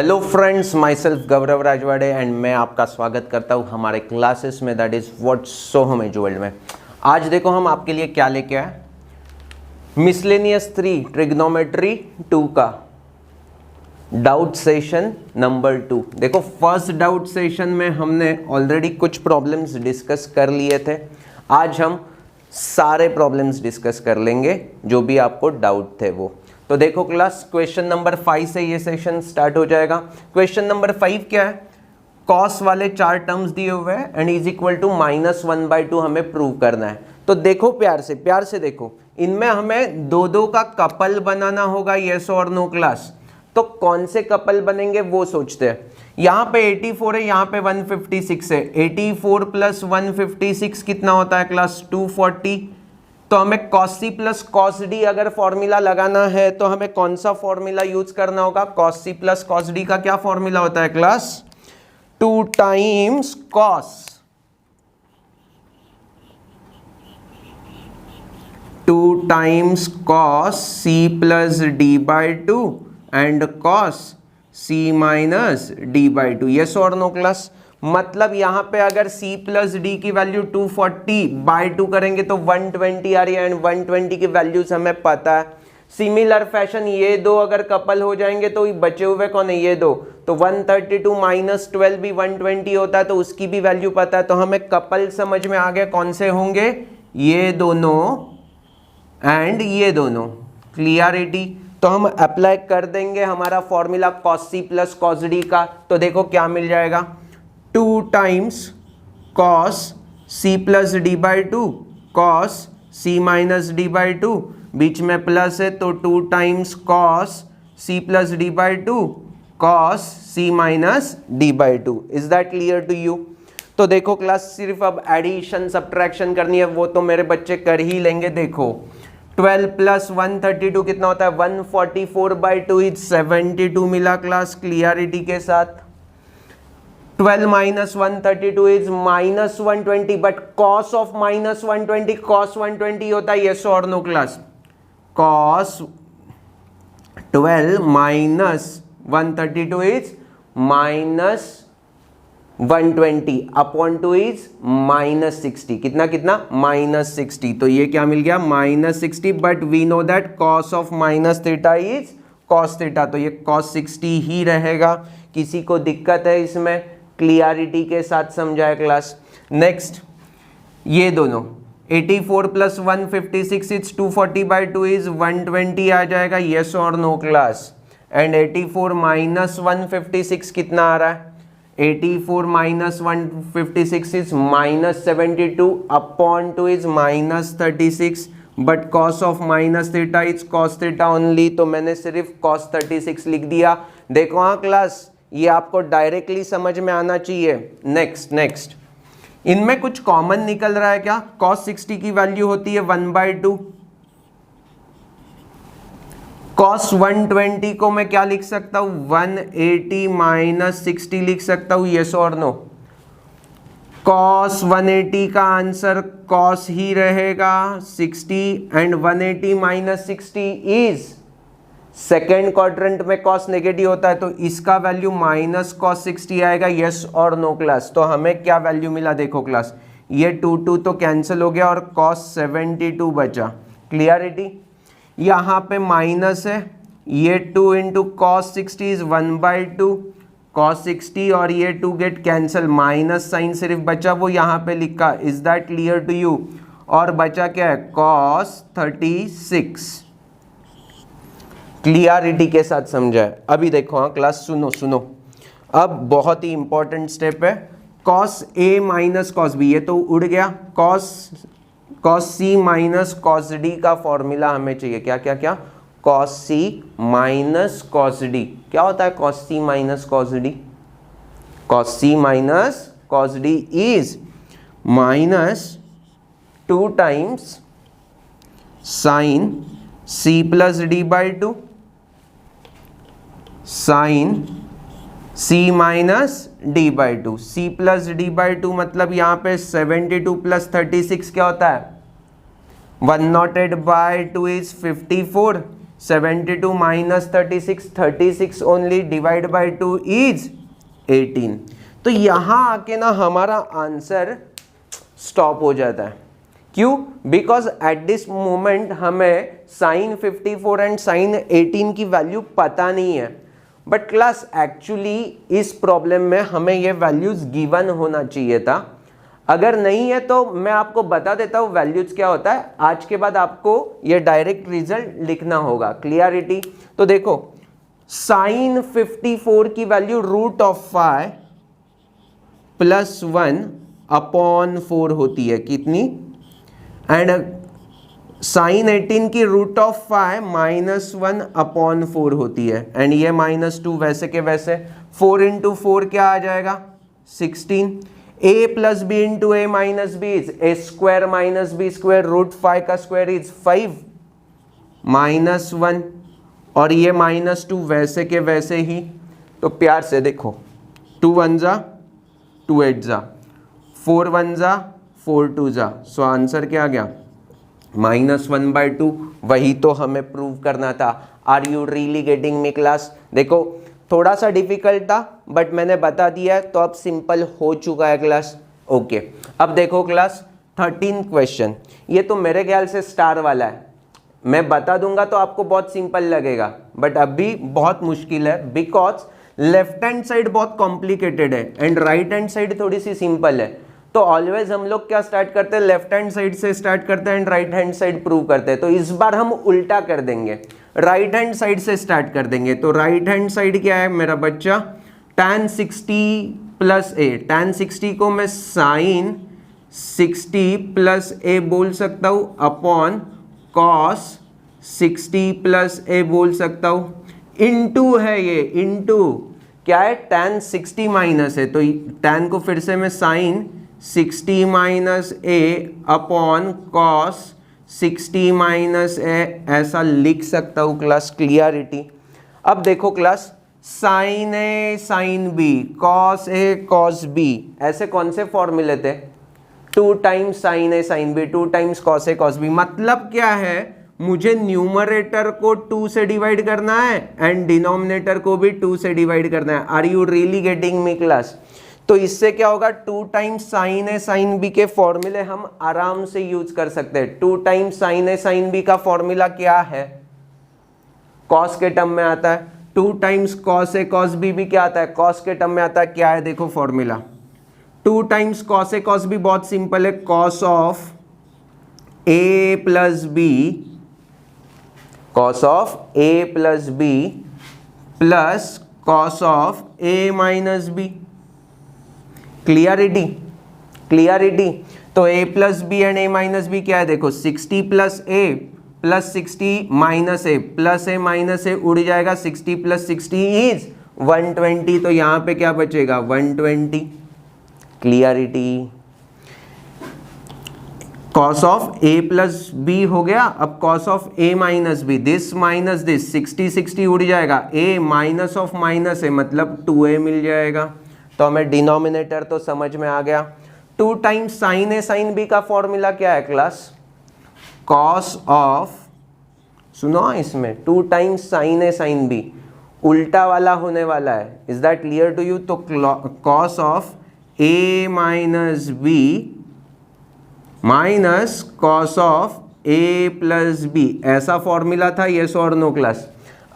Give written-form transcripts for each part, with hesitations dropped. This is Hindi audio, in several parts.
Hello friends, my self Gaurav Rajwade and मैं आपका स्वागत करता हूँ हमारे क्लासेस में, दैट इज़ व्हाट्स सो हम एजुअल्ड में। आज देखो हम आपके लिए क्या लेके आए, मिसलेनियस 3 ट्रिग्नोमेट्री 2 का डाउट सेशन नंबर 2। देखो फर्स्ट डाउट सेशन में हमने ऑलरेडी कुछ प्रॉब्लम्स डिस्कस कर लिए थे। आज हम सारे प्रॉब्लम्स डिस्कस कर लेंगे जो भी आपको डाउट थे वो। तो देखो क्लास, क्वेश्चन नंबर 5 से ये सेशन स्टार्ट हो जाएगा। क्वेश्चन नंबर 5 क्या है, कॉस वाले 4 टर्म्स दिए हुए हैं एंड इज इक्वल टू -1/2 हमें प्रूव करना है। तो देखो प्यार से देखो, इनमें हमें दो का कपल बनाना होगा, येस और नो क्लास। तो कौन से कपल बनेंगे वो सोचते हैं। यहाँ पे 84 है, यहाँ पे 156 है। 84 प्लस 156 कितना होता है क्लास, 240। तो हमें cos c plus cos d अगर फॉर्मूला लगाना है तो हमें कौन सा फॉर्मूला यूज करना होगा, cos c plus cos d का क्या फॉर्मूला होता है class, 2 times cos 2 times cos c plus d by 2 and cos c minus d by 2। Yes और नो क्लास। मतलब यहां पे अगर c प्लस डी की वैल्यू 240 बाई 2 करेंगे तो 120 आ रही है एंड 120 की वैल्यूज हमें पता है। सिमिलर फैशन ये दो अगर कपल हो जाएंगे तो बचे हुए कौन है, ये दो। तो 132 माइनस 12 भी 120 होता है, तो उसकी भी वैल्यू पता है। तो हमें कपल समझ में आ गया कौन से होंगे, ये दोनों एंड ये दोनों। क्लियरिटी। तो हम अप्लाई कर देंगे हमारा formula cos c plus cos d का। तो देखो क्या मिल जाएगा, 2 times cos c plus D by 2 cos c minus D by 2, बीच में प्लस है तो 2 times cos c plus D by 2 cos c minus D by 2। Is that clear to you. तो देखो क्लास, सिर्फ अब एडिशन सब्ट्रैक्शन करनी है, वो तो मेरे बच्चे कर ही लेंगे। देखो 12 प्लस 132 कितना होता है, 144 बाई 2 इज 72 मिला क्लास क्लियरिटी के साथ। 12 minus 132 is -120, but cos of -120 cos 120 होता है, यस और no class. cos 12 minus 132 is -120 upon 2 is -60। कितना -60। तो ये क्या मिल गया, -60, but we know that cos of -θ is cos θ, तो ये cos 60 ही रहेगा। किसी को दिक्कत है इसमें, क्लियरिटी के साथ समझाए क्लास। नेक्स्ट ये दोनों 84 प्लस 156 इज 240 बाई 2 इज 120 आ जाएगा, यस और नो क्लास। एंड 84 माइनस 156 कितना आ रहा है, 84 minus 156 is -72 upon 2 is -36, but cos of -θ is cos θ only, तो मैंने सिर्फ cos 36 लिख दिया। देखो हाँ क्लास, ये आपको डायरेक्टली समझ में आना चाहिए। नेक्स्ट इनमें कुछ कॉमन निकल रहा है क्या, cos 60 की वैल्यू होती है 1/2। cos 120 को मैं क्या लिख सकता हूं, 180 माइनस 60 लिख सकता हूं, यस और नो। cos 180 का आंसर cos ही रहेगा 60 and 180 minus 60 is second quadrant में cos नेगेटिव होता है, तो इसका वैल्यू माइनस cos 60 आएगा, यस और नो क्लास। तो हमें क्या वैल्यू मिला, देखो क्लास, ये 2 तो कैंसिल हो गया और cos 72 बचा। क्लियरिटी। यहाँ पे माइनस है, ये 2 इंटू cos 60 इज 1/2 cos 60 और ये 2 गेट कैंसिल, माइनस साइन सिर्फ बचा, वो यहाँ पे लिखा। Is that clear to you. और बचा क्या है, cos 36। क्लियरिटी के साथ समझाए। अभी देखो हाँ क्लास, सुनो, अब बहुत ही इंपॉर्टेंट स्टेप है, cos a minus cos b, ये तो उड़ गया। cos c minus cos d का फॉर्मूला हमें चाहिए। क्या cos c minus cos d क्या होता है, cos c minus cos d, cos c minus cos d is -2 times sine c plus d by 2 sine c minus D by 2। c plus D by 2 मतलब यहाँ पे 72 प्लस 36 क्या होता है, 108 by 2 is 54, 72 minus 36, 36 only, divide by 2 is 18। तो यहाँ आके ना हमारा आंसर स्टॉप हो जाता है। क्यों? बिकॉज एट दिस मोमेंट हमें साइन 54 एंड साइन 18 की वैल्यू पता नहीं है। बट क्लास एक्चुअली इस प्रॉब्लम में हमें ये वैल्यूज गिवन होना चाहिए था। अगर नहीं है तो मैं आपको बता देता हूँ वैल्यूज क्या होता है। आज के बाद आपको ये डायरेक्ट रिजल्ट लिखना होगा। क्लियरिटी? तो देखो साइन 54 की value root of 5 plus 1 upon 4 होती है। कितनी? एंड साइन 18 की रूट ऑफ 5 माइनस 1 अपॉन 4 होती है। एंड ये -2 वैसे के वैसे। 4 इंटू 4 क्या आ जाएगा? 16। a plus B into A minus B is A square minus B square, root 5 का स्क्वायर इज 5 माइनस 1, और ये -2 वैसे के वैसे ही। तो प्यार से देखो 2 1 जा 2 8 जा, 4 1 जा 4 2 जा। सो आंसर क्या आ गया? -1/2। वही तो हमें प्रूव करना था। Are you really getting me class? देखो थोड़ा सा डिफिकल्ट था बट मैंने बता दिया है तो अब सिंपल हो चुका है क्लास। ओके अब देखो क्लास 13 क्वेश्चन। ये तो मेरे ख्याल से स्टार वाला है। मैं बता दूंगा तो आपको बहुत सिंपल लगेगा बट अभी बहुत मुश्किल है, बिकॉज लेफ्ट हैंड साइड बहुत कॉम्प्लिकेटेड है एंड राइट हैंड साइड थोड़ी सी सिंपल है। तो ऑलवेज हम लोग क्या स्टार्ट करते हैं? लेफ्ट हैंड साइड से स्टार्ट करते हैं and right hand side prove करते हैं। तो इस बार हम उल्टा कर देंगे, राइट हैंड साइड से स्टार्ट कर देंगे। तो राइट हैंड साइड क्या है मेरा बच्चा? tan 60 प्लस ए। tan 60 को मैं साइन 60 प्लस ए बोल सकता हूँ अपॉन कॉस 60 प्लस ए बोल सकता हूँ। इनटू है ये, इनटू क्या है? tan 60 माइनस है तो tan को फिर से मैं साइन 60 माइनस ए अपॉन कॉस 60 माइनस ए ऐसा लिख सकता हूँ क्लास। क्लियरिटी? अब देखो class sign A sine B, cos A cos B, ऐसे कौन से फॉर्मूले थे? 2 times sine A sine B, 2 times cos A cos B. मतलब क्या है? मुझे न्यूमरेटर को 2 से डिवाइड करना है एंड डिनोमिनेटर को भी 2 से डिवाइड करना है। Are you really getting me class? तो इससे क्या होगा? 2 times sine A sine B के फॉर्मूले हम आराम से यूज कर सकते हैं। 2 times sine A sine B का फॉर्मूला क्या है? कॉस के टर्म में आता है। 2 times cos A cos B भी क्या आता है? कॉस के टर्म में आता है। क्या है देखो formula? 2 times cos A cos B बहुत सिंपल है, cos of A plus B, cos of A plus B plus cos of A minus B. Clarity? Clarity? तो a plus B and a minus B क्या है? देखो 60 plus a plus 60 minus a plus a minus a उड़ जाएगा। 60 प्लस 60 इज 120। तो यहाँ पे क्या बचेगा? 120। Clarity? Cos of a plus b हो गया। अब cos of a minus B, this minus this, 60 60 उड़ जाएगा। a माइनस ऑफ माइनस है मतलब 2a मिल जाएगा। तो हमें डिनोमिनेटर तो समझ में आ गया। 2 times sine A sine B का फॉर्मूला क्या है क्लास? कॉस ऑफ, सुनो इसमें 2 times sine A sine B उल्टा वाला होने वाला है। Is that clear to you? तो cos of A minus B minus cos of A plus B, ऐसा फॉर्मूला था। यस और नो क्लास?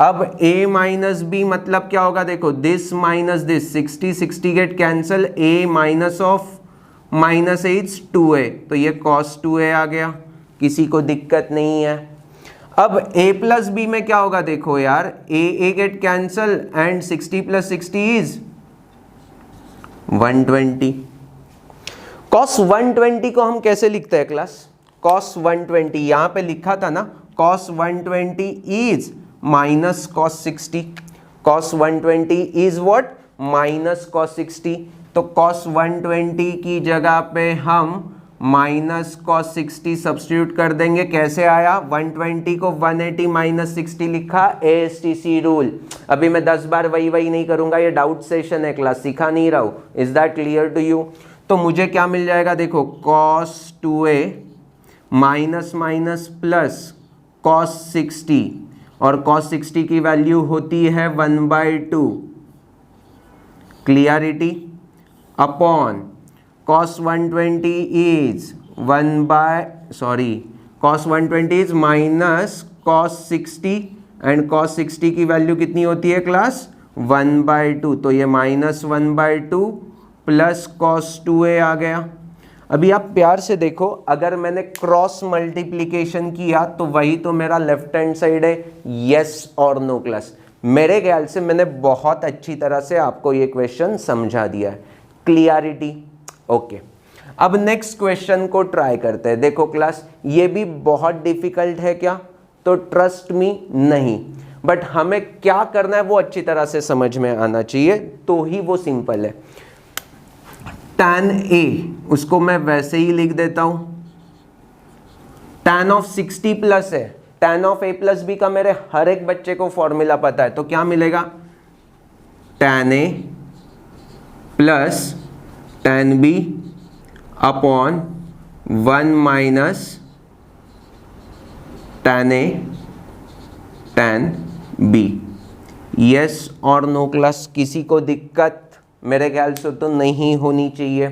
अब a माइनस बी मतलब क्या होगा? देखो this minus this, 60 60 get cancel, a minus of minus A is 2a, तो ये cos 2a आ गया। किसी को दिक्कत नहीं है। अब a प्लस बी में क्या होगा? देखो यार a get cancel and 60 plus 60 is 120। cos 120 को हम कैसे लिखते हैं क्लास? cos 120 यहाँ पे लिखा था ना, cos 120 is minus cos 60। cos 120 is what? Minus cos 60। तो cos 120 की जगह पे हम माइनस cos 60 सब्स्टिट्यूट कर देंगे। कैसे आया? 120 को 180 माइनस 60 लिखा, ASTC रूल। अभी मैं 10 बार वही नहीं करूंगा, ये डाउट सेशन है क्लास, सिखा नहीं रहा हूं। Is that clear to you? तो मुझे क्या मिल जाएगा? देखो cos 2a minus minus plus cos 60 और cos 60 की वैल्यू होती है 1/2, clarity, upon cos 120 is cos 120 is minus cos 60 and cos 60 की वैल्यू कितनी होती है क्लास 1/2, तो ये -1/2 प्लस cos 2a आ गया। अभी आप प्यार से देखो, अगर मैंने क्रॉस मल्टीप्लीकेशन किया तो वही तो मेरा लेफ्ट हैंड साइड है, यस और नो क्लास। मेरे ख्याल से मैंने बहुत अच्छी तरह से आपको ये क्वेश्चन समझा दिया है, क्लियरिटी, ओके। अब नेक्स्ट क्वेश्चन को ट्राई करते हैं। देखो क्लास, ये भी बहुत डिफिकल्ट है क्या? तो ट्रस्ट मी नहीं, बट हमें क्या करना है वो अच्छी तरह से समझ में आना चाहिए, तो ही वो सिंपल है। tan a, उसको मैं वैसे ही लिख देता हूं, tan ऑफ 60 प्लस है, tan of a plus b का मेरे हर एक बच्चे को फॉर्मूला पता है, तो क्या मिलेगा tan a plus tan b upon 1 minus tan a tan b। Yes और नो क्लास? किसी को दिक्कत? मेरे ख्याल से तो नहीं होनी चाहिए।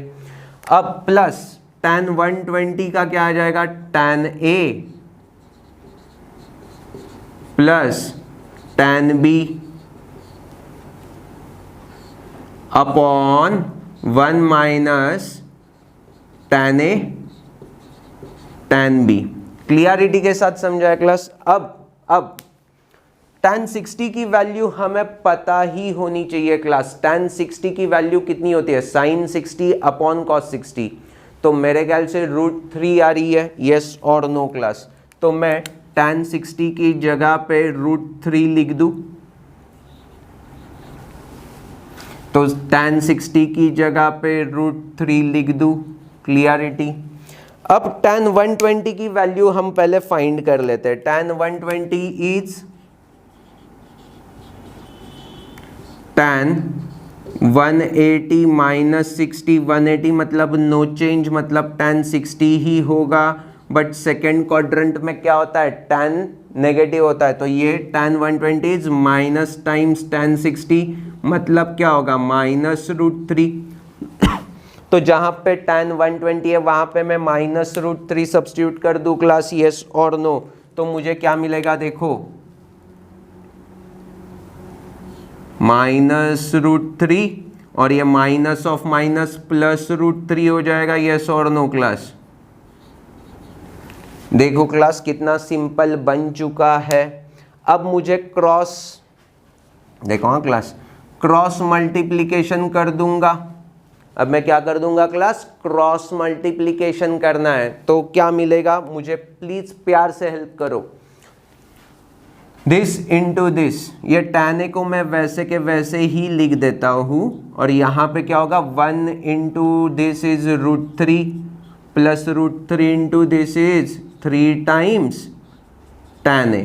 अब प्लस tan 120 का क्या आ जाएगा, tan a plus tan b upon 1 minus tan a tan b। Clarity के साथ समझाया क्लास? अब tan 60 की वैल्यू हमें पता ही होनी चाहिए क्लास। tan 60 की वैल्यू कितनी होती है, sin 60 अपॉन cos 60, तो मेरे ख्याल से √3 आ रही है, यस और नो क्लास? तो मैं tan 60 की जगह पे √3 लिख दूं, तो tan 60 की जगह पे √3 लिख दूं, क्लियरिटी। अब tan 120 की वैल्यू हम पहले फाइंड कर लेते हैं। tan 120 इज tan 180 माइनस 60, 180 मतलब नो चेंज, मतलब tan 60 ही होगा, बट सेकेंड क्वाड्रेंट में क्या होता है, tan नेगेटिव होता है, तो ये tan 120 is minus times tan 60, मतलब क्या होगा -√3। तो जहां पे tan 120 है वहां पे मैं -√3 सब्स्टिट्यूट कर दूं क्लास, यस और नो? तो मुझे क्या मिलेगा, देखो -√3 और ये माइनस ऑफ माइनस प्लस √3 हो जाएगा, यस और नो क्लास? देखो क्लास कितना सिंपल बन चुका है। अब मुझे क्रॉस, देखो हाँ क्लास, क्रॉस मल्टीप्लिकेशन कर दूंगा। अब मैं क्या कर दूंगा क्लास, क्रॉस मल्टीप्लिकेशन करना है, तो क्या मिलेगा मुझे, प्लीज प्यार से हेल्प करो। दिस इंटू दिस, ये tan a को मैं वैसे के वैसे ही लिख देता हूं, और यहां पे क्या होगा 1 into this is √3 plus √3 into this is 3 times tan a।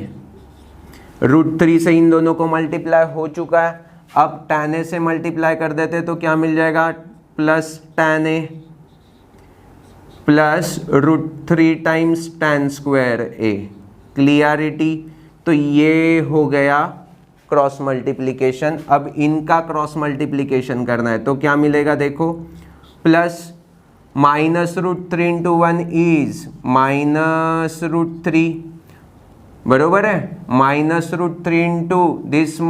√3 से इन दोनों को मल्टीप्लाई हो चुका है, अब tan a से मल्टीप्लाई कर देते तो क्या मिल जाएगा, plus tan a plus √3 times tan square a, clarity. तो ये हो गया क्रॉस मल्टीप्लिकेशन। अब इनका क्रॉस मल्टीप्लिकेशन करना है, तो क्या मिलेगा, देखो प्लस -√3 इंटू 1 इज -√3, बरोबर है, -√3 into this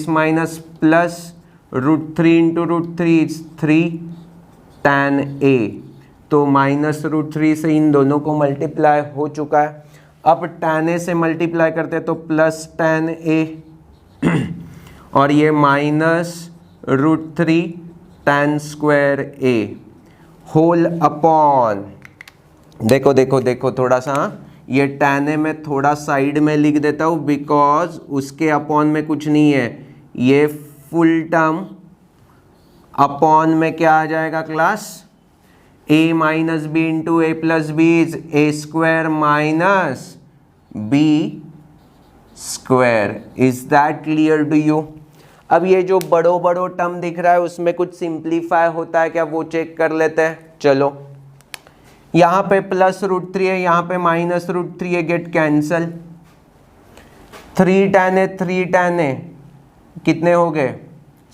minus plus √3 into √3 is 3 tan a। तो -√3 से इन दोनों को मल्टीप्लाई हो चुका है। अब tan a से मल्टीप्लाई करते तो प्लस tan a और ये -√3 tan square a whole upon, देखो देखो देखो थोड़ा सा, ये tan a में थोड़ा साइड में लिख देता हूँ, बिकॉज उसके अपॉन में कुछ नहीं है, ये फुल टर्म अपॉन में क्या आ जाएगा class, a minus B into A plus B is A square minus B square. Is that clear to you? अब ये जो बड़ो बड़ो टर्म दिख रहा है उसमें कुछ सिंप्लीफाई होता है क्या, वो चेक कर लेते हैं। चलो, यहाँ पे प्लस √3 है, यहाँ पे -√3 है, get cancel. 3 tan A 3 tan A कितने हो गए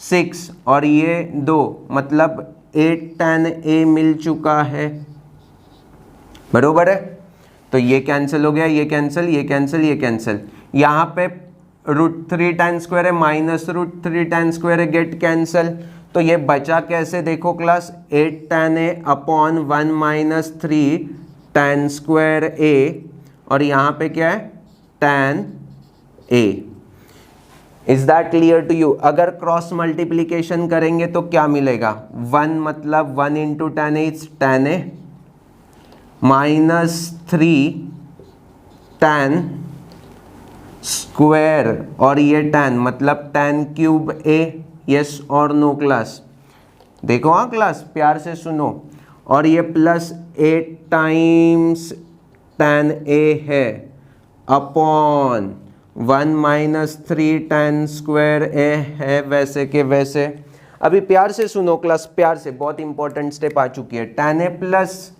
6 और ये 2 मतलब 8 tan A मिल चुका है, बरोबर है। तो ये कैंसिल हो गया, ये कैंसिल, ये कैंसिल, ये कैंसिल। यहाँ पे √3 tan स्क्वायर है माइनस √3 tan स्क्वायर है, गेट कैंसिल। तो ये बचा कैसे देखो class, 8 tan A upon 1 minus 3 tan square A, और यहाँ पे क्या है tan A। Is that clear to you? अगर क्रॉस मल्टीप्लीकेशन करेंगे तो क्या मिलेगा, 1 मतलब 1 into tan A is tan A minus 3 tan square, और ये tan मतलब tan क्यूब A। यस और नो क्लास? देखो हाँ क्लास, प्यार से सुनो। और ये प्लस 8 टाइम्स tan A है upon 1 minus 3 tan square A है, वैसे के वैसे। अभी प्यार से सुनो क्लास, प्यार से, बहुत इंपॉर्टेंट स्टेप आ चुकी है। tan A प्लस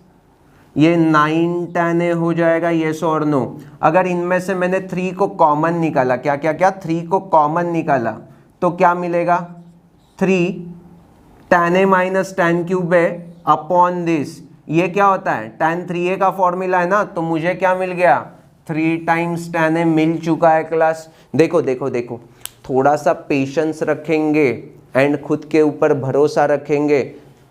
ये 9 tan A हो जाएगा, येस और नो? अगर इनमें से मैंने 3 को कॉमन निकाला, क्या क्या क्या, 3 को कॉमन निकाला तो क्या मिलेगा, 3 tan A minus tan cube A upon this, ये क्या होता है tan 3A का फॉर्मूला है ना, तो मुझे क्या मिल गया 3 टाइम्स tan A मिल चुका है क्लास। देखो देखो देखो, थोड़ा सा पेशेंस रखेंगे एंड खुद के ऊपर भरोसा रखेंगे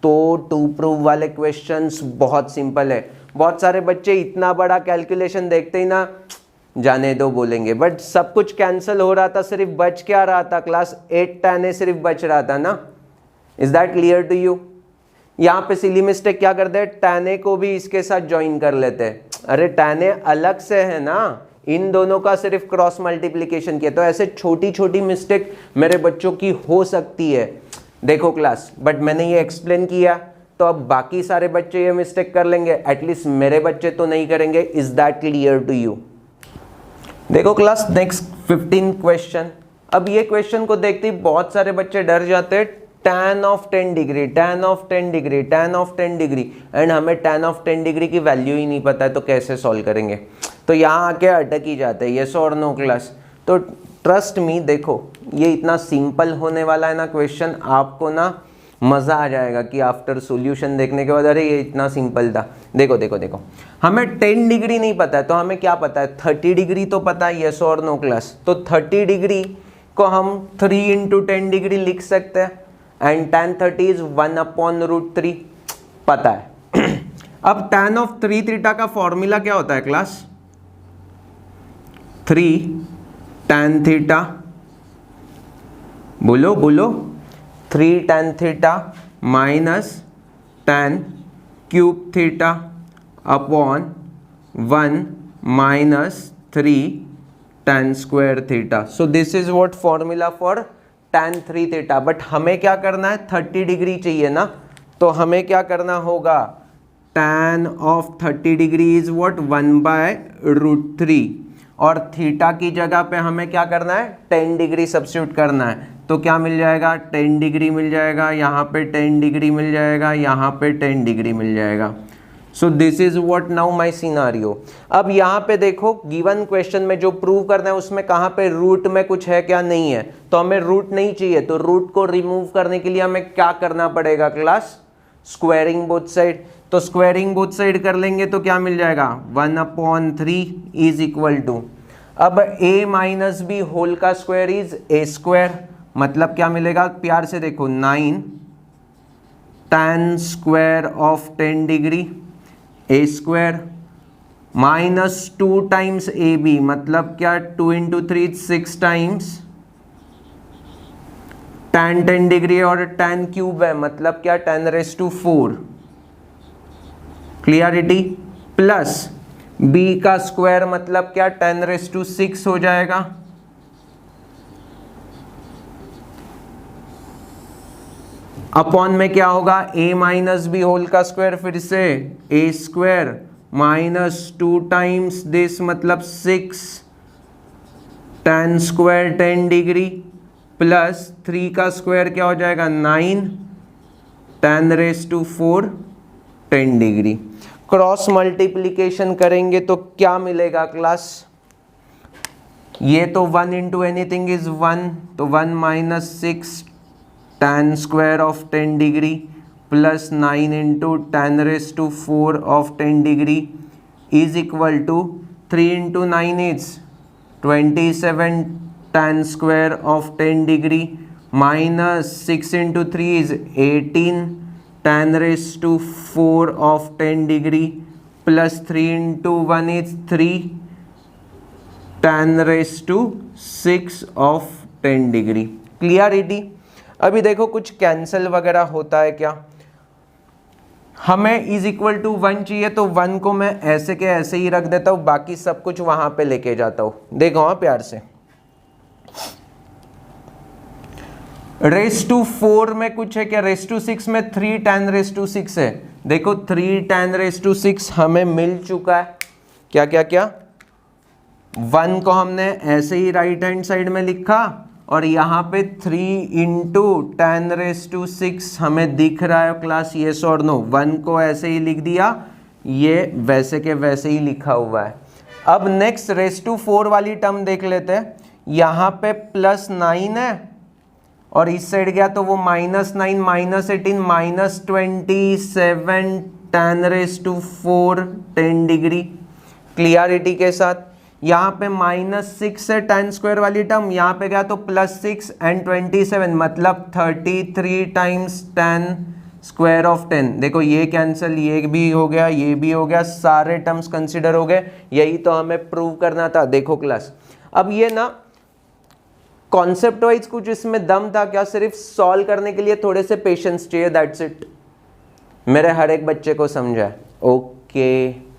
तो टू प्रूव वाले क्वेश्चंस बहुत सिंपल है। बहुत सारे बच्चे इतना बड़ा कैलकुलेशन देखते ही ना जाने दो बोलेंगे, बट सब कुछ कैंसिल हो रहा था, सिर्फ बच क्या रहा था क्लास, 8 tan A सिर्फ बच रहा था ना। Is that clear to you? यहाँ पे सिली मिस्टेक क्या करते हैं, tan A को भी इसके साथ ज्वाइन कर लेते हैं। अरे tan A अलग से है ना, इन दोनों का सिर्फ क्रॉस मल्टीप्लीकेशन किया। तो ऐसे छोटी छोटी मिस्टेक मेरे बच्चों की हो सकती है, देखो क्लास, बट मैंने ये एक्सप्लेन किया तो अब बाकी सारे बच्चे ये मिस्टेक कर लेंगे, एटलीस्ट मेरे बच्चे तो नहीं करेंगे। Is that clear to you? देखो क्लास, नेक्स्ट 15 क्वेश्चन। अब ये क्वेश्चन को देखते ही बहुत सारे बच्चे डर जाते हैं, tan of 10 degree, tan of 10 degree, tan of 10 degree, and हमें tan ऑफ 10 डिग्री की वैल्यू ही नहीं पता है, तो कैसे सॉल्व करेंगे? तो यहाँ आके अटक ही जाते हैं, येस और नो क्लास? तो ट्रस्ट मी, देखो ये इतना सिंपल होने वाला है ना क्वेश्चन, आपको ना मज़ा आ जाएगा कि आफ्टर सॉल्यूशन देखने के बाद अरे ये इतना सिंपल था। देखो देखो देखो, हमें 10 डिग्री नहीं पता है तो हमें क्या पता है, 30 डिग्री तो पता है, येस और नो क्लास? तो 30 डिग्री को हम 3 इंटू 10 डिग्री लिख सकते हैं, एंड tan 30 इज 1 अपॉन √3 पता है। अब tan ऑफ 3 थीटा का फॉर्मूला क्या होता है क्लास, 3 tan थीटा, बोलो बोलो, 3 tan theta minus tan cube theta upon 1 minus 3 tan square theta. So this is what formula for tan 3 theta. But हमें क्या करना है, 30 डिग्री चाहिए ना, तो हमें क्या करना होगा, tan of 30 degree is what 1/√3, और थीटा की जगह पे हमें क्या करना है, 10 डिग्री सब्स्टिट्यूट करना है। तो क्या मिल जाएगा, 10 डिग्री मिल जाएगा, यहाँ पे 10 डिग्री मिल जाएगा, यहाँ पे 10 डिग्री मिल जाएगा। So this is what now my scenario. अब यहाँ पे देखो गिवन क्वेश्चन में जो प्रूव करना है उसमें कहाँ पे रूट में कुछ है क्या, नहीं है, तो हमें रूट नहीं चाहिए। तो रूट को रिमूव करने के लिए हमें क्या करना पड़ेगा क्लास, स्क्वायरिंग बोथ साइड। तो स्क्वायरिंग बोथ साइड कर लेंगे तो क्या मिल जाएगा, 1/3 इज इक्वल टू, अब a माइनस बी होल का स्क्वायर इज a स्क्वायर, मतलब क्या मिलेगा, प्यार से देखो, 9 tan square of 10 degree a square minus 2 times A B, मतलब क्या 2 इंटू 3 6 टाइम्स tan 10 डिग्री, और tan क्यूब है मतलब क्या 10⁴, क्लियरिटी, प्लस b का स्क्वायर मतलब क्या 10�6 हो जाएगा, अपॉन में क्या होगा, a माइनस बी होल का स्क्वायर, फिर से a square minus 2 times this मतलब 6 tan स्क्वायर 10 डिग्री, प्लस 3 का स्क्वायर क्या हो जाएगा 9 10⁴ 10 डिग्री। क्रॉस मल्टीप्लीकेशन करेंगे तो क्या मिलेगा क्लास, ये तो 1 इंटू एनीथिंग इज 1, तो 1 minus 6 tan square of 10 degree plus 9 into ten raise to 4 of 10 degree is equal to 3 into 9 is 27 tan square of 10 degree minus 6 into 3 is 18 tan raise to 4 of 10 degree plus 3 into 1 is 3 tan raise to 6 of 10 degree. Clarity? अभी देखो कुछ कैंसिल वगैरह होता है क्या? हमें इज इक्वल टू 1 चाहिए, तो 1 को मैं ऐसे के ऐसे ही रख देता हूं, बाकी सब कुछ वहां पे लेके जाता हूं। देखो हाँ प्यार से, रेस टू 4 में कुछ है क्या? रेस टू 6 में 3 tan रेस टू 6 है। देखो 3 tan रेस टू 6 हमें मिल चुका है। क्या क्या क्या? 1 को हमने ऐसे ही राइट हैंड साइड में लिखा और यहाँ पे 3 इंटू टेन रेस टू 6 हमें दिख रहा है क्लास, येस और नो? 1 को ऐसे ही लिख दिया, ये वैसे के वैसे ही लिखा हुआ है। अब नेक्स्ट रेस टू 4 वाली टर्म देख लेते हैं। यहाँ पे प्लस 9 है और इस साइड गया तो वो minus 9 minus 18 minus 27 ten raise to 4 10 degree. Clarity के साथ यहाँ पे माइनस 6 है tan स्क्वायर वाली टर्म, यहाँ पे गया तो प्लस 6 एंड 27 मतलब 33 टाइम्स tan स्क्वायर ऑफ 10। देखो ये कैंसिल, ये भी हो गया, ये भी हो गया, सारे टर्म्स कंसिडर हो गए। यही तो हमें प्रूव करना था। देखो क्लास, अब ये ना कॉन्सेप्ट वाइज कुछ इसमें दम था क्या? सिर्फ सॉल्व करने के लिए थोड़े से पेशेंस चाहिए, दैट्स इट। मेरे हर एक बच्चे को समझा है? ओके।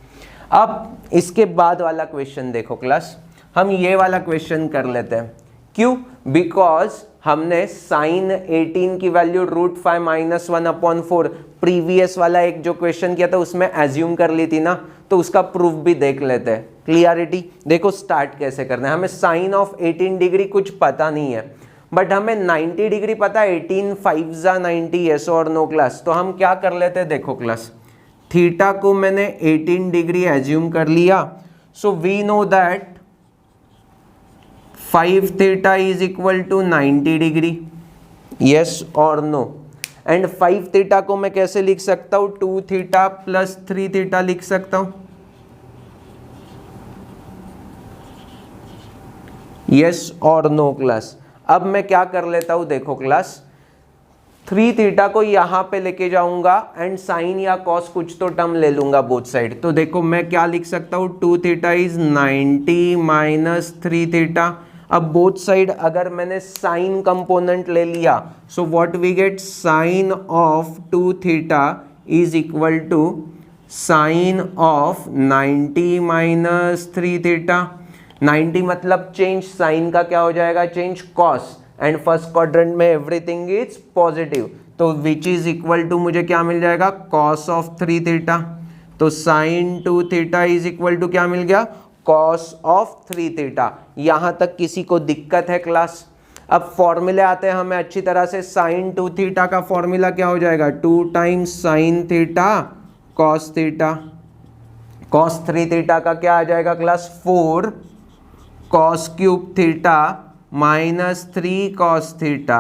अब इसके बाद वाला क्वेश्चन देखो क्लास, हम ये वाला क्वेश्चन कर लेते हैं। क्यों? बिकॉज हमने साइन 18 की वैल्यू √5 माइनस 1/4 प्रीवियस वाला एक जो क्वेश्चन किया था उसमें एज्यूम कर ली थी ना, तो उसका प्रूफ भी देख लेते हैं। क्लियरिटी? देखो स्टार्ट कैसे करना है। हमें साइन ऑफ 18 डिग्री कुछ पता नहीं है, बट हमें 90 डिग्री पता है। 18 5 जा 90, येस और नो क्लास? तो हम क्या कर लेते हैं, देखो क्लास, थीटा को मैंने 18 डिग्री एज्यूम कर लिया। So we know that 5 theta is equal to 90 degree, yes और नो? एंड 5 थीटा को मैं कैसे लिख सकता हूं? 2 थीटा प्लस 3 थीटा लिख सकता हूं, यस और नो क्लास? अब मैं क्या कर लेता हूं, देखो क्लास, 3 थीटा को यहाँ पे लेके जाऊंगा एंड साइन या कॉस कुछ तो टर्म ले लूंगा बोथ साइड। तो देखो मैं क्या लिख सकता हूँ, 2 थीटा इज 90 माइनस 3 थीटा। अब बोथ साइड अगर मैंने साइन कंपोनेंट ले लिया, so what we get, sine of 2 theta is equal to sine of 90 minus 3 theta. 90 मतलब चेंज, साइन का क्या हो जाएगा, change, cos, and first quadrant में एवरीथिंग इज पॉजिटिव, तो विच इज इक्वल टू मुझे क्या मिल जाएगा, कॉस ऑफ 3 थीटा। तो sine 2 theta is equal to क्या मिल गया, कॉस ऑफ 3 थीटा। यहां तक किसी को दिक्कत है क्लास? अब फॉर्मूले आते हैं हमें अच्छी तरह से। साइन 2 थीटा का फॉर्मूला क्या हो जाएगा, 2 times sine theta cos theta. Cos 3 theta का क्या आ जाएगा class, 4 cos cube theta minus 3 cos theta.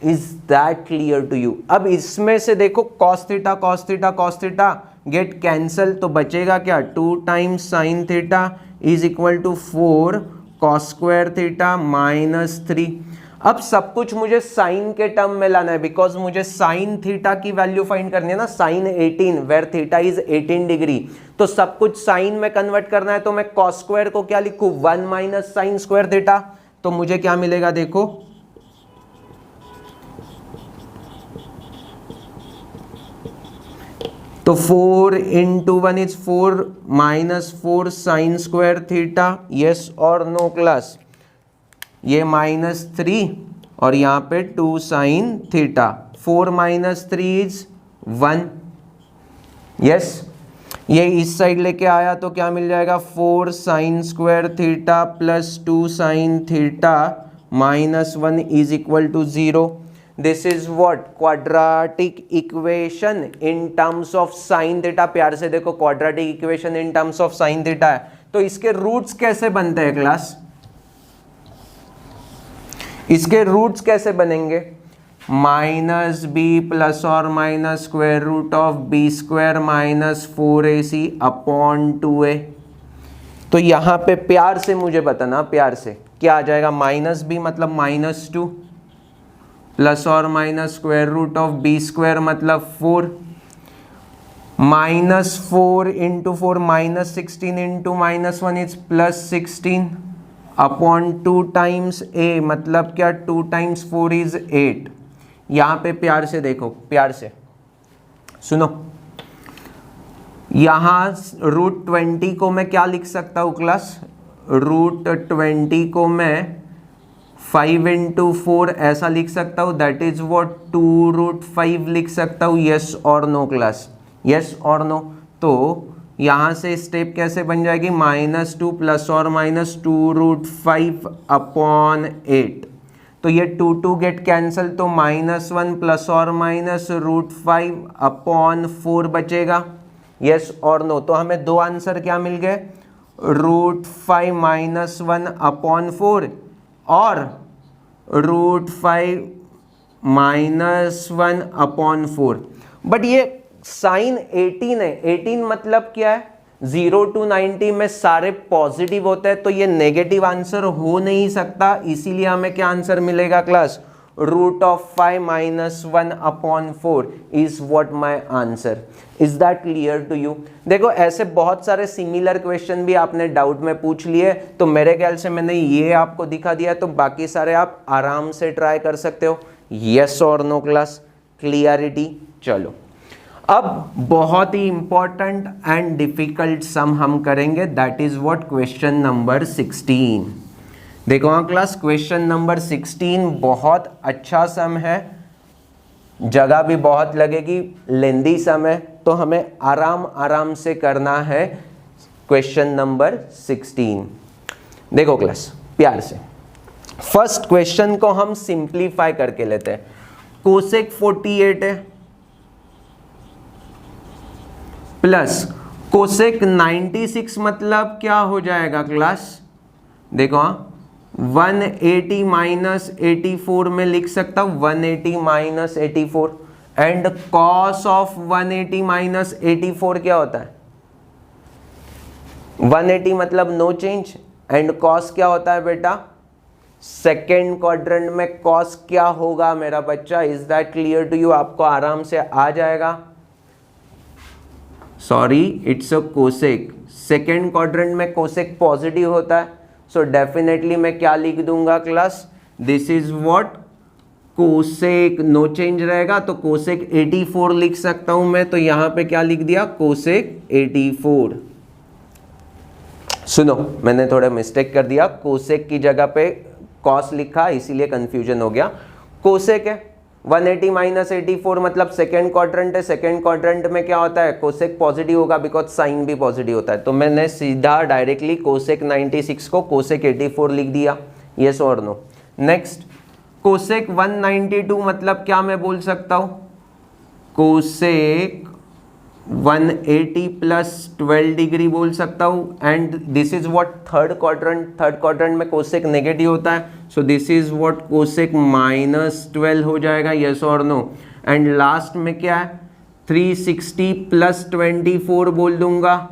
Is that clear to you? अब इसमें से देखो cos theta cos theta cos theta get cancel, तो बचेगा क्या, 2 times sine theta is equal to 4 cos square theta minus 3। अब सब कुछ मुझे साइन के टर्म में लाना है, बिकॉज मुझे साइन थीटा की वैल्यू फाइंड करनी है ना, sine 18 where theta is 18 degree. तो सब कुछ साइन में कन्वर्ट करना है, तो मैं कॉस स्क्वायर को क्या लिखूं, 1 माइनस साइन स्क्वायर थीटा। तो मुझे क्या मिलेगा, देखो तो 4 into 1 is 4 minus 4 sine square theta, yes और नो क्लास? ये माइनस 3 और यहाँ पे 2 sine theta, 4 minus 3 is 1, yes. ये इस साइड लेके आया तो क्या मिल जाएगा, 4 sine square theta plus 2 sine theta minus 1 is equal to 0। This is what, quadratic equation in terms of sine theta. प्यार से देखो, quadratic equation in terms of sine theta है, तो इसके रूट्स कैसे बनते हैं क्लास, इसके रूट्स कैसे बनेंगे, माइनस बी प्लस और minus square root of B square minus 4ac upon 2a। तो यहाँ पे प्यार से मुझे बताना, प्यार से क्या आ जाएगा, माइनस बी मतलब -2 प्लस और minus square root of B square मतलब 4 -4 into 4 -16 into -1 is +16 upon 2 times a मतलब क्या 2 टाइम्स 4 इज 8। यहाँ पे प्यार से देखो, प्यार से सुनो, यहाँ √20 को मैं क्या लिख सकता हूँ क्लास, √20 को मैं 5 इंटू 4 ऐसा लिख सकता हूँ, दैट इज व्हाट 2√5 लिख सकता हूँ। यस और नो क्लास, यस और नो। तो यहाँ से स्टेप कैसे बन जाएगी, -2 प्लस और माइनस 2√5 अपॉन 8। तो ये 2 गेट कैंसिल, तो -1 प्लस और माइनस √5 अपॉन 4 बचेगा। यस और नो। तो हमें दो आंसर क्या मिल गए, √5 -1 अपॉन 4 और √5 -1 अपॉन 4। बट ये साइन 18 है, 18 मतलब क्या है, 0 to 90 में सारे पॉजिटिव होते हैं, तो ये नेगेटिव आंसर हो नहीं सकता। इसीलिए हमें क्या आंसर मिलेगा class, √5 -1 upon 4 is what my answer. Is that clear to you. देखो ऐसे बहुत सारे सिमिलर क्वेश्चन भी आपने डाउट में पूछ लिए, तो मेरे ख्याल से मैंने ये आपको दिखा दिया, तो बाकी सारे आप आराम से ट्राई कर सकते हो। यस और नो क्लास, क्लियरिटी। चलो अब बहुत ही इंपॉर्टेंट एंड डिफिकल्ट सम हम करेंगे, that is what question number 16। देखो हाँ क्लास, क्वेश्चन नंबर 16 बहुत अच्छा सम है, जगह भी बहुत लगेगी, लेंदी सम है, तो हमें आराम आराम से करना है क्वेश्चन नंबर 16। देखो क्लास प्यार से, फर्स्ट क्वेश्चन को हम सिंप्लीफाई करके लेते हैं। कोसेक 48 है प्लस कोसेक 96 मतलब क्या हो जाएगा क्लास, देखो हाँ 180 माइनस 84 में लिख सकता हूँ 180 minus 84, and cos of 180 minus 84 क्या होता है, 180 मतलब नो चेंज, एंड कॉस क्या होता है बेटा, सेकेंड क्वाड्रेंट में कॉस क्या होगा मेरा बच्चा। Is that clear to you, आपको आराम से आ जाएगा। Sorry it's a cosec, second quadrant में कोसेक पॉजिटिव होता है, सो डेफिनेटली मैं क्या लिख दूंगा class, this is what cosec, no change रहेगा तो कोसेक 84 लिख सकता हूं मैं, तो यहां पे क्या लिख दिया कोसेक 84। सुनो मैंने थोड़ा मिस्टेक कर दिया, कोसेक की जगह पे कॉस लिखा इसीलिए कंफ्यूजन हो गया। कोसेक है 180 माइनस 84 मतलब सेकेंड क्वाड्रेंट है, सेकेंड क्वाड्रेंट में क्या होता है कोसेक पॉजिटिव होगा बिकॉज साइन भी पॉजिटिव होता है, तो मैंने सीधा डायरेक्टली कोसेक 96 को कोसेक 84 लिख दिया। यस और नो। नेक्स्ट कोसेक 192 मतलब क्या मैं बोल सकता हूं, कोसेक 180 प्लस 12 डिग्री बोल सकता हूं, and this is what third quadrant, third quadrant में कोसेक नेगेटिव होता है, so this is what cosec -12 हो जाएगा। यस और नो। एंड लास्ट में क्या है 360 प्लस 24 बोल दूंगा,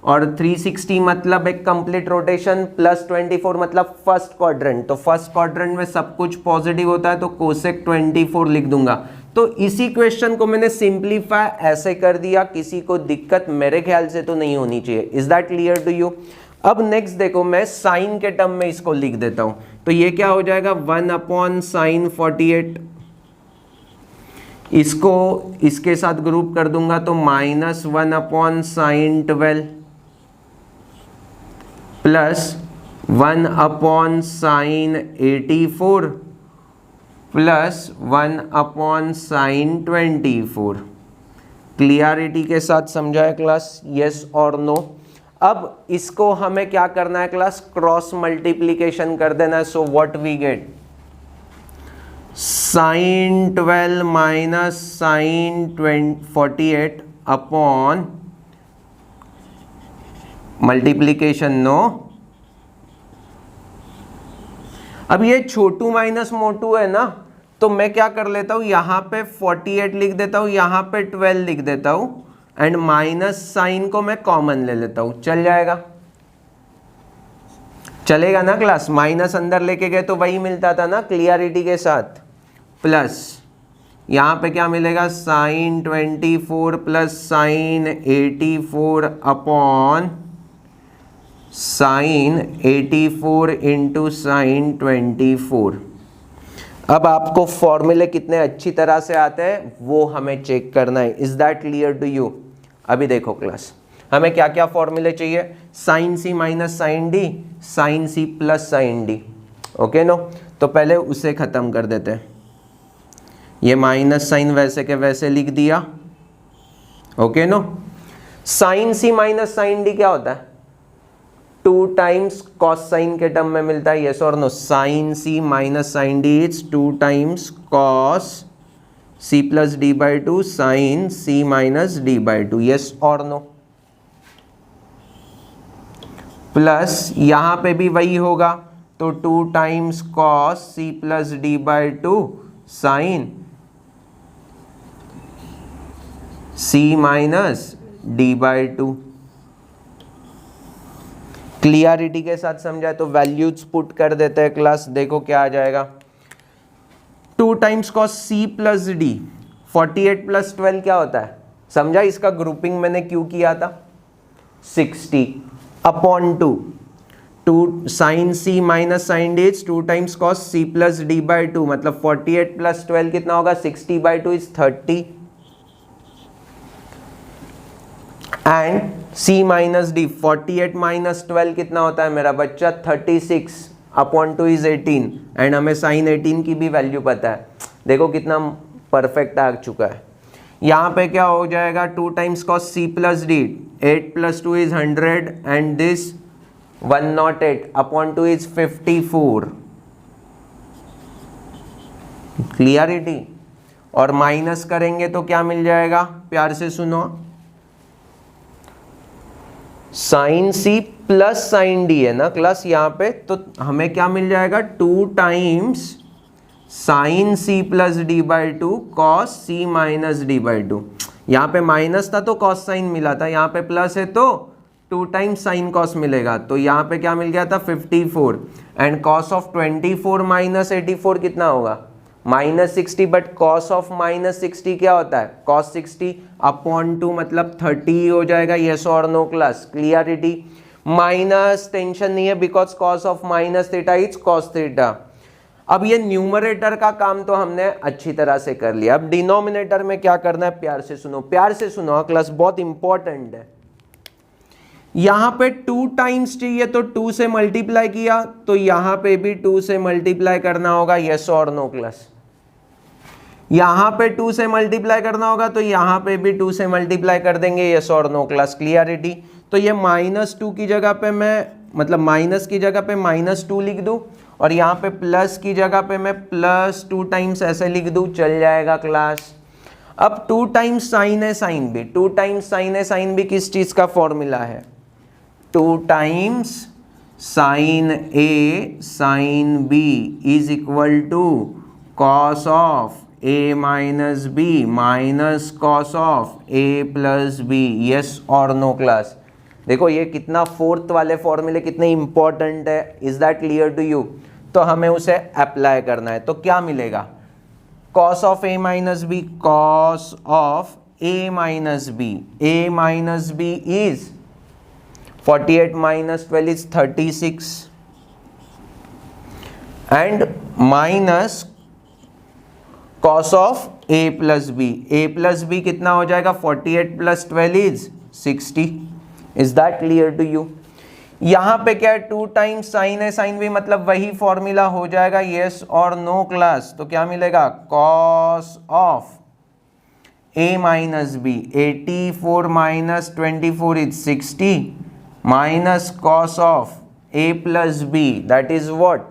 और 360 मतलब एक कंप्लीट रोटेशन प्लस 24 मतलब फर्स्ट क्वाड्रेंट, तो फर्स्ट क्वाड्रेंट में सब कुछ पॉजिटिव होता है तो कोसेक 24 लिख दूंगा। तो इसी क्वेश्चन को मैंने सिंप्लीफाई ऐसे कर दिया, किसी को दिक्कत मेरे ख्याल से तो नहीं होनी चाहिए। Is that clear to you. अब नेक्स्ट देखो मैं साइन के टर्म में इसको लिख देता हूं, तो ये क्या हो जाएगा 1/sin 48, इसको इसके साथ ग्रुप कर दूंगा तो -1/sin 12 plus 1/sin 84 plus 1/sin 24। Clarity के साथ समझाए क्लास, यस और नो। अब इसको हमें क्या करना है क्लास, क्रॉस मल्टीप्लीकेशन कर देना है। So what we get, sin 12 minus sin 48 upon multiplication no. अब ये छोटू माइनस मोटू है ना, तो मैं क्या कर लेता हूँ, यहाँ पे 48 लिख देता हूँ, यहाँ पे 12 लिख देता हूँ एंड माइनस साइन को मैं कॉमन ले लेता हूँ, चल जाएगा, चलेगा ना क्लास। माइनस अंदर लेके गए तो वही मिलता था ना क्लियरिटी के साथ। प्लस यहाँ पे क्या मिलेगा, sine 24 plus sine 84 upon sine 84 into sine 24। अब आपको फॉर्मूले कितने अच्छी तरह से आते हैं वो हमें चेक करना है। Is that clear to you? अभी देखो क्लास, हमें क्या क्या फॉर्मूले चाहिए, sine C minus sine D, sine C plus sine D, okay no. तो पहले उसे खत्म कर देते हैं, ये माइनस साइन वैसे के वैसे लिख दिया, okay no. Sine C minus sine D क्या होता है, 2 टाइम्स कॉस साइन के टर्म में मिलता है, यस और no. Sine C minus sine D is 2 times cos C plus D by 2 sine C minus D by 2, yes और नो। प्लस यहाँ पे भी वही होगा, तो 2 times cos C plus D by 2 sine C minus D by 2। Clarity के साथ समझा तो वैल्यूज पुट कर देते हैं क्लास। देखो क्या आ जाएगा, 2 times cos C plus D, 48 plus 12 क्या होता है, समझा? इसका ग्रुपिंग मैंने क्यों किया था, 60 upon 2 sine C minus sine D is 2 times cos C plus D by 2, मतलब 48 प्लस 12 कितना होगा, 60 by 2 is 30 and c minus D, 48 minus 12 कितना होता है मेरा बच्चा, 36 अपॉन 2 इज 18 एंड हमें साइन 18 की भी वैल्यू पता है। देखो कितना परफेक्ट आ चुका है। यहाँ पे क्या हो जाएगा, 2 times cos c plus D, 8 plus 2 is 100 and this 108 upon 2 is 54। Clarity? और माइनस करेंगे तो क्या मिल जाएगा, प्यार से सुनो, sine C plus sine D है ना क्लास यहाँ पे, तो हमें क्या मिल जाएगा, 2 times sine C plus D by 2 cos C minus D by 2। यहाँ पे माइनस था तो कॉस साइन मिला था, यहाँ पे प्लस है तो 2 टाइम्स साइन कॉस मिलेगा, तो यहाँ पे क्या मिल गया था, 54 एंड कॉस ऑफ 24 माइनस 84 कितना होगा, minus 60, but cos of minus 60 क्या होता है, कॉस 60 अपॉन 2 मतलब 30 हो जाएगा, यस और no class. Clarity? Minus tension नहीं है because cos of minus theta is cos theta. अब ये न्यूमरेटर का काम तो हमने अच्छी तरह से कर लिया, अब डिनोमिनेटर में क्या करना है, प्यार से सुनो, प्यार से सुनो क्लास, बहुत इंपॉर्टेंट है। यहाँ पे 2 टाइम्स चाहिए तो 2 से मल्टीप्लाई किया, तो यहाँ पे भी 2 से मल्टीप्लाई करना होगा, यस और नो क्लास। यहाँ पे 2 से मल्टीप्लाई करना होगा तो यहाँ पे भी 2 से मल्टीप्लाई कर देंगे, यस और नो क्लास। क्लियरिटी? तो ये -2 की जगह पे मैं, मतलब माइनस की जगह पे -2 लिख दूँ और यहाँ पे प्लस की जगह पे मैं +2 टाइम्स ऐसे लिख दूँ, चल जाएगा क्लास। अब 2 टाइम्स साइन है साइन बी, 2 टाइम्स साइन है साइन बी किस चीज़ का फॉर्मूला है, 2 times sine A sine B is equal to cos of A minus B minus cos of A plus B, yes और नो क्लास। देखो ये कितना फोर्थ वाले फॉर्मूले कितने इंपॉर्टेंट है, is that clear to you? तो हमें उसे अप्लाई करना है, तो क्या मिलेगा, cos of A minus B, cos of A minus B, A minus B is 48 minus 12 is 36 and minus cos of a plus b, a plus b कितना हो जाएगा, 48 plus 12 is 60। is that clear to you? यहाँ पे क्या है, 2 टाइम्स साइन है साइन बी, मतलब वही फॉर्मूला हो जाएगा, यस और नो क्लास। तो क्या मिलेगा, cos of a minus B, 84 minus 24 is 60 minus cos of a plus B that is what,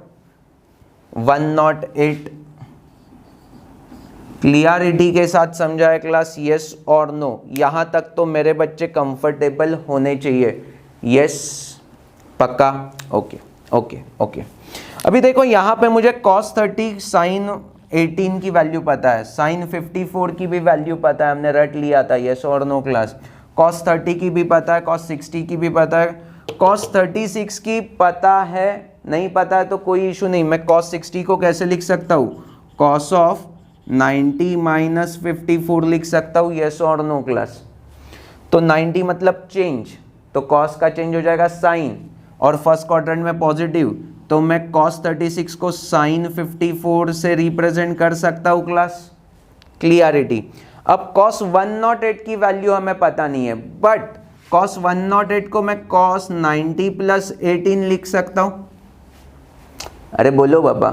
108। Clarity के साथ समझाए क्लास, यस और नो? यहाँ तक तो मेरे बच्चे कंफर्टेबल होने चाहिए, यस पक्का? Okay okay okay. अभी देखो यहाँ पे मुझे cos 30 sin 18 की वैल्यू पता है, sin 54 की भी वैल्यू पता है, हमने रट लिया था, यस और नो क्लास। cos 30 की भी पता है, cos 60 की भी पता है, cos 36 की पता है, नहीं पता है तो कोई इशू नहीं, मैं cos 60 को कैसे लिख सकता हूँ, cos ऑफ 90 माइनस 54 लिख सकता हूँ, यस और नो क्लास। तो 90 मतलब चेंज, तो cos का चेंज हो जाएगा साइन, और फर्स्ट क्वाड्रेंट में पॉजिटिव, तो मैं cos 36 को sin 54 से रिप्रेजेंट कर सकता हूँ क्लास। क्लियरिटी। अब cos 108 की वैल्यू हमें पता नहीं है, बट cos 108 को मैं cos 90 प्लस 18 लिख सकता हूँ। अरे बोलो बाबा,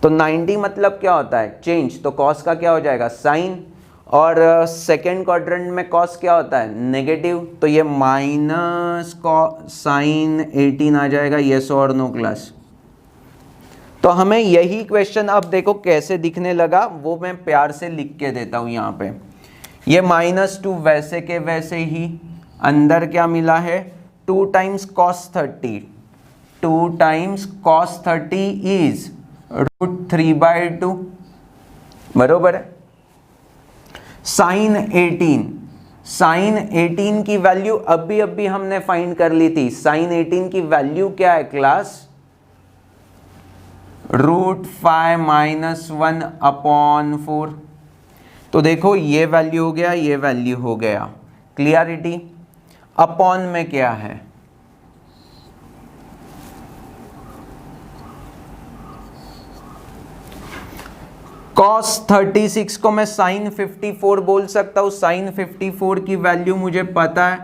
तो 90 मतलब क्या होता है, चेंज, तो cos का क्या हो जाएगा, साइन, और सेकेंड क्वाड्रेंट में cos क्या होता है, नेगेटिव, तो ये माइनस साइन 18 आ जाएगा, यस और नो क्लास। तो हमें यही क्वेश्चन अब देखो कैसे दिखने लगा, वो मैं प्यार से लिख के देता हूँ यहाँ पे। ये -2 वैसे के वैसे ही, अंदर क्या मिला है, 2 times cos 30, 2 times cos 30 is √3/2, बरोबर है। साइन 18, साइन 18 की वैल्यू अभी हमने फाइंड कर ली थी, साइन 18 की वैल्यू क्या है क्लास, √5 - 1/4। तो देखो ये वैल्यू हो गया, ये वैल्यू हो गया। क्लियरिटी। अपॉन में क्या है, cos 36 को मैं sin 54 बोल सकता हूँ, sin 54 की वैल्यू मुझे पता है,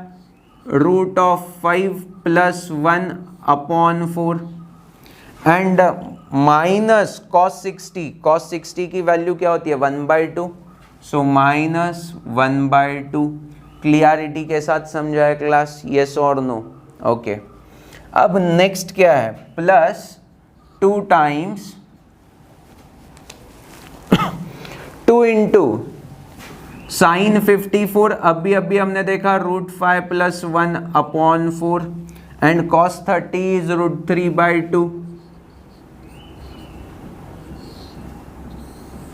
√5 + 1/4, एंड माइनस cos 60 की वैल्यू क्या होती है, 1/2, सो -1/2। क्लियरिटी के साथ समझा है क्लास, यस और नो, ओके। अब नेक्स्ट क्या है, +2 टाइम्स 2 इंटू साइन 54, अभी हमने देखा √5 + 1/4, एंड cos 30 इज √3/2।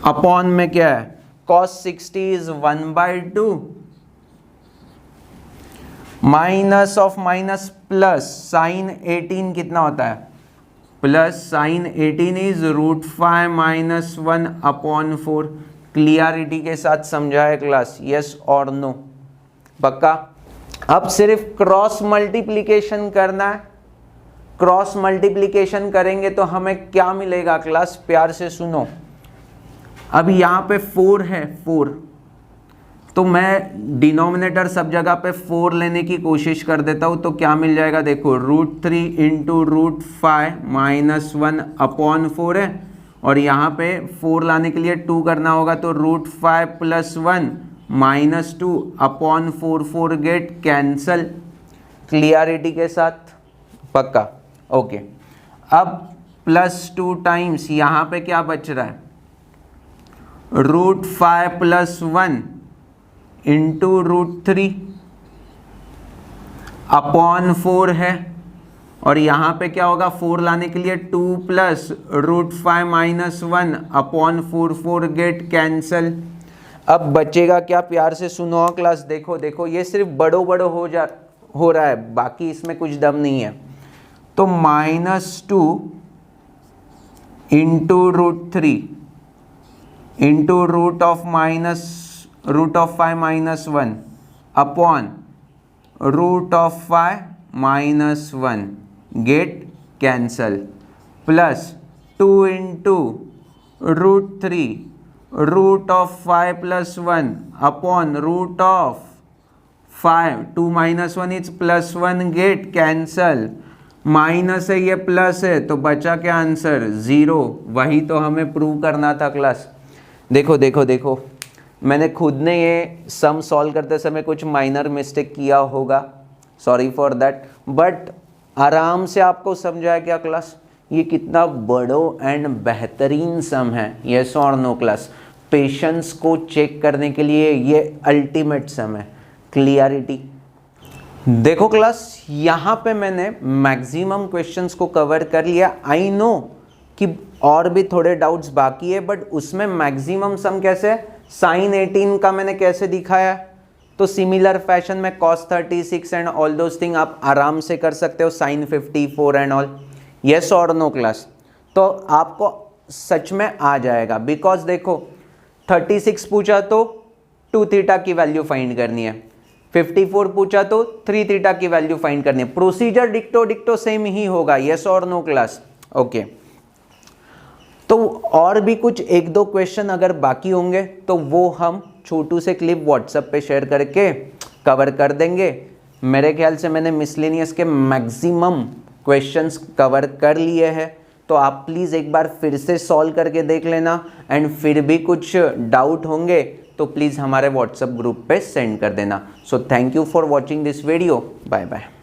अपॉन में क्या है, cos 60 is 1/2, minus of minus plus sign 18 कितना होता है, प्लस साइन 18 इज √5 - 1/4। क्लियरिटी के साथ समझाए क्लास, यस और नो, पक्का। अब सिर्फ क्रॉस मल्टीप्लिकेशन करना है, क्रॉस मल्टीप्लिकेशन करेंगे तो हमें क्या मिलेगा क्लास, प्यार से सुनो। अब यहाँ पे 4 है, 4, तो मैं डिनोमिनेटर सब जगह पे 4 लेने की कोशिश कर देता हूँ, तो क्या मिल जाएगा, देखो √3 इंटू √5 - 1/4 है, और यहाँ पे 4 लाने के लिए 2 करना होगा, तो √5 + 1 - 2/4, 4 गेट कैंसल। क्लियरिटी के साथ, पक्का, ओके। अब +2 टाइम्स यहाँ पे क्या बच रहा है, √5 + 1 इंटू √3/4 है, और यहाँ पे क्या होगा, 4 लाने के लिए 2 + √5 - 1/4, 4 गेट कैंसल। अब बचेगा क्या, प्यार से सुनो क्लास, देखो ये सिर्फ बड़ो हो रहा है, बाकी इसमें कुछ दम नहीं है। तो -2 into √3 into √5 - 1 upon √5 - 1 get cancel, plus 2 into √3 √5 + 1 upon √5, 2 - 1 is +1 get cancel. Minus है, ये प्लस है, तो बचा क्या आंसर, 0। वही तो हमें प्रूव करना था क्लास। देखो मैंने खुद ने ये सम सॉल्व करते समय कुछ माइनर मिस्टेक किया होगा, सॉरी फॉर दैट, बट आराम से आपको समझाया क्या क्लास, ये कितना बड़ो एंड बेहतरीन सम है, यस और नो क्लास। पेशेंस को चेक करने के लिए ये अल्टीमेट सम है। क्लियरिटी। देखो क्लास, यहाँ पे मैंने मैक्सिमम क्वेश्चंस को कवर कर लिया। आई नो कि और भी थोड़े डाउट्स बाकी है, बट उसमें मैक्सिमम सम कैसे है, साइन 18 का मैंने कैसे दिखाया है, तो सिमिलर फैशन में cos 36 and all those thing आप आराम से कर सकते हो, साइन 54 एंड ऑल। यस और नो क्लास? तो आपको सच में आ जाएगा, बिकॉज देखो 36 पूछा तो 2 थीटा की वैल्यू फाइंड करनी है, 54 पूछा तो 3 थीटा की वैल्यू फाइंड करनी है, प्रोसीजर डिक्टो सेम ही होगा। यस और नो क्लास? ओके। तो और भी कुछ 1-2 क्वेश्चन अगर बाकी होंगे तो वो हम छोटू से क्लिप व्हाट्सएप पे शेयर करके कवर कर देंगे। मेरे ख्याल से मैंने मिसलेनियस के मैक्सिमम क्वेश्चंस कवर कर लिए हैं, तो आप प्लीज़ एक बार फिर से सॉल्व करके देख लेना, एंड फिर भी कुछ डाउट होंगे तो प्लीज़ हमारे व्हाट्सएप ग्रुप पे सेंड कर देना। So thank you for watching this video, bye bye.